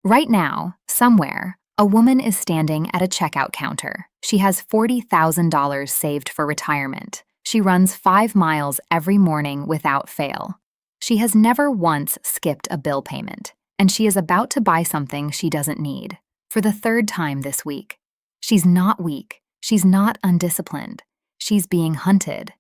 Right now, somewhere, a woman is standing at a checkout counter. She has $40,000 saved for retirement. She runs 5 miles every morning without fail. She has never once skipped a bill payment, and she is about to buy something she doesn't need. For the third time this week. She's not weak. She's not undisciplined. She's being hunted.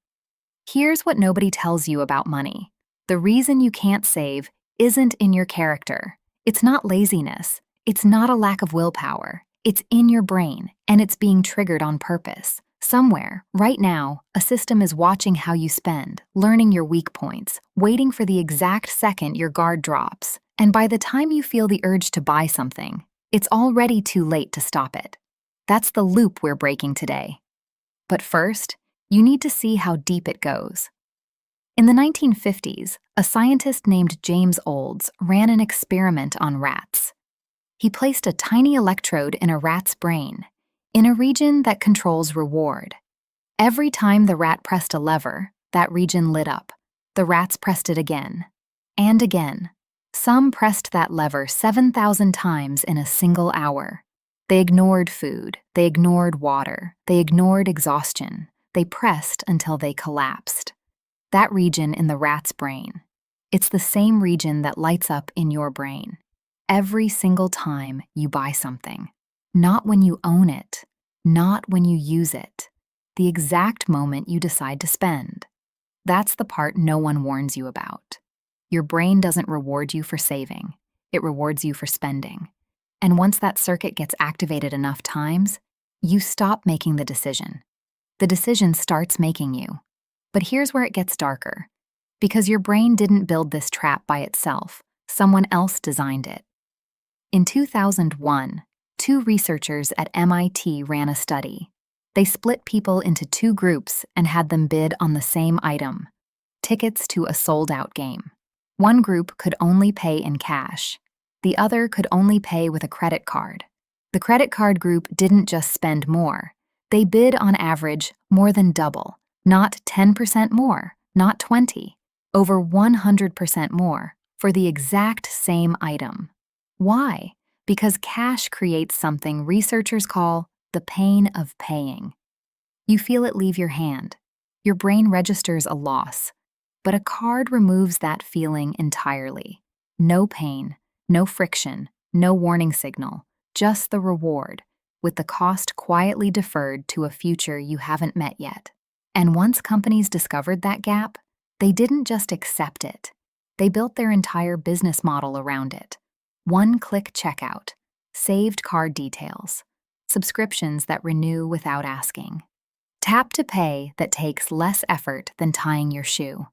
Here's what nobody tells you about money. The reason you can't save isn't in your character. It's not laziness. It's not a lack of willpower. It's in your brain, and it's being triggered on purpose. Somewhere, right now, a system is watching how you spend, learning your weak points, waiting for the exact second your guard drops. And by the time you feel the urge to buy something, it's already too late to stop it. That's the loop we're breaking today. But first, you need to see how deep it goes. In the 1950s, a scientist named James Olds ran an experiment on rats. He placed a tiny electrode in a rat's brain, in a region that controls reward. Every time the rat pressed a lever, that region lit up. The rats pressed it again, and again. Some pressed that lever 7,000 times in a single hour. They ignored food, they ignored water, they ignored exhaustion. They pressed until they collapsed. That region in the rat's brain, it's the same region that lights up in your brain. Every single time you buy something. Not when you own it, not when you use it. The exact moment you decide to spend. That's the part no one warns you about. Your brain doesn't reward you for saving. It rewards you for spending. And once that circuit gets activated enough times, you stop making the decision. The decision starts making you. But here's where it gets darker. Because your brain didn't build this trap by itself. Someone else designed it. In 2001, 2 researchers at MIT ran a study. They split people into 2 groups and had them bid on the same item, tickets to a sold-out game. One group could only pay in cash. The other could only pay with a credit card. The credit card group didn't just spend more. They bid on average more than double, not 10% more, not 20, over 100% more for the exact same item. Why? Because cash creates something researchers call the pain of paying. You feel it leave your hand. Your brain registers a loss, but a card removes that feeling entirely. No pain, no friction, no warning signal, just the reward, with the cost quietly deferred to a future you haven't met yet. And once companies discovered that gap, they didn't just accept it. They built their entire business model around it. One-click checkout, saved card details, subscriptions that renew without asking. Tap to pay that takes less effort than tying your shoe.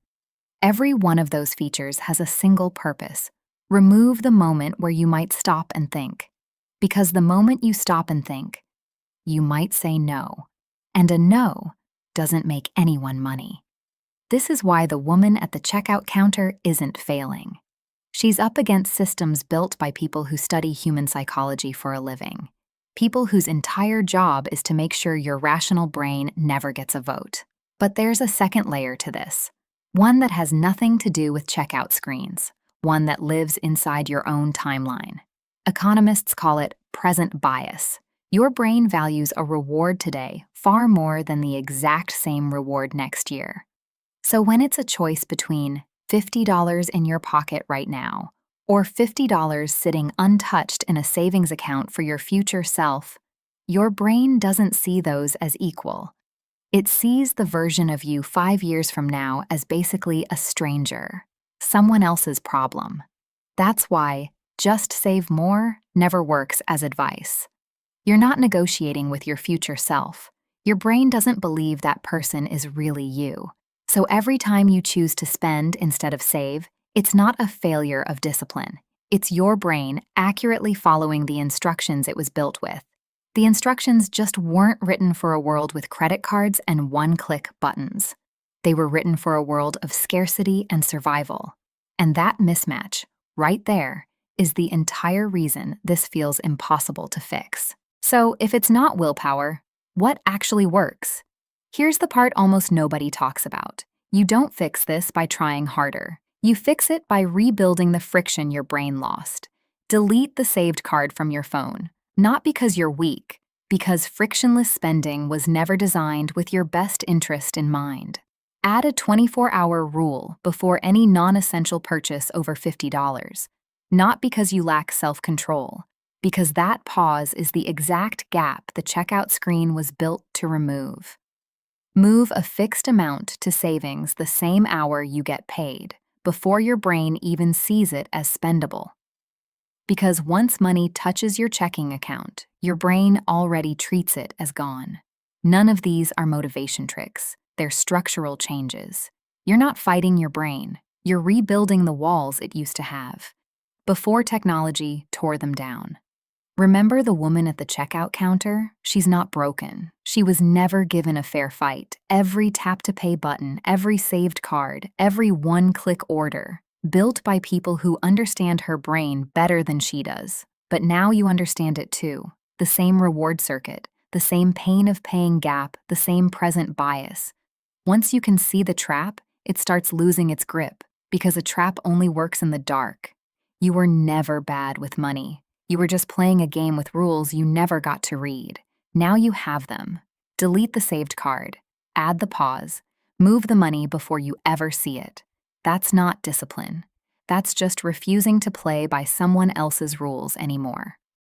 Every one of those features has a single purpose. Remove the moment where you might stop and think. Because the moment you stop and think, you might say no. And a no doesn't make anyone money. This is why the woman at the checkout counter isn't failing. She's up against systems built by people who study human psychology for a living. People whose entire job is to make sure your rational brain never gets a vote. But there's a second layer to this. One that has nothing to do with checkout screens. One that lives inside your own timeline. Economists call it present bias. Your brain values a reward today far more than the exact same reward next year. So when it's a choice between $50 in your pocket right now or $50 sitting untouched in a savings account for your future self, your brain doesn't see those as equal. It sees the version of you 5 years from now as basically a stranger, someone else's problem. That's why just save more never works as advice. You're not negotiating with your future self. Your brain doesn't believe that person is really you. So every time you choose to spend instead of save, it's not a failure of discipline. It's your brain accurately following the instructions it was built with. The instructions just weren't written for a world with credit cards and one-click buttons. They were written for a world of scarcity and survival. And that mismatch, right there, is the entire reason this feels impossible to fix. So if it's not willpower, what actually works? Here's the part almost nobody talks about. You don't fix this by trying harder. You fix it by rebuilding the friction your brain lost. Delete the saved card from your phone, not because you're weak, because frictionless spending was never designed with your best interest in mind. Add a 24-hour rule before any non-essential purchase over $50, not because you lack self-control, because that pause is the exact gap the checkout screen was built to remove. Move a fixed amount to savings the same hour you get paid, before your brain even sees it as spendable. Because once money touches your checking account, your brain already treats it as gone. None of these are motivation tricks. They're structural changes. You're not fighting your brain. You're rebuilding the walls it used to have, before technology tore them down. Remember the woman at the checkout counter? She's not broken. She was never given a fair fight. Every tap-to-pay button, every saved card, every one-click order, built by people who understand her brain better than she does. But now you understand it too. The same reward circuit, the same pain of paying gap, the same present bias. Once you can see the trap, it starts losing its grip, because a trap only works in the dark. You were never bad with money. You were just playing a game with rules you never got to read. Now you have them. Delete the saved card. Add the pause. Move the money before you ever see it. That's not discipline. That's just refusing to play by someone else's rules anymore.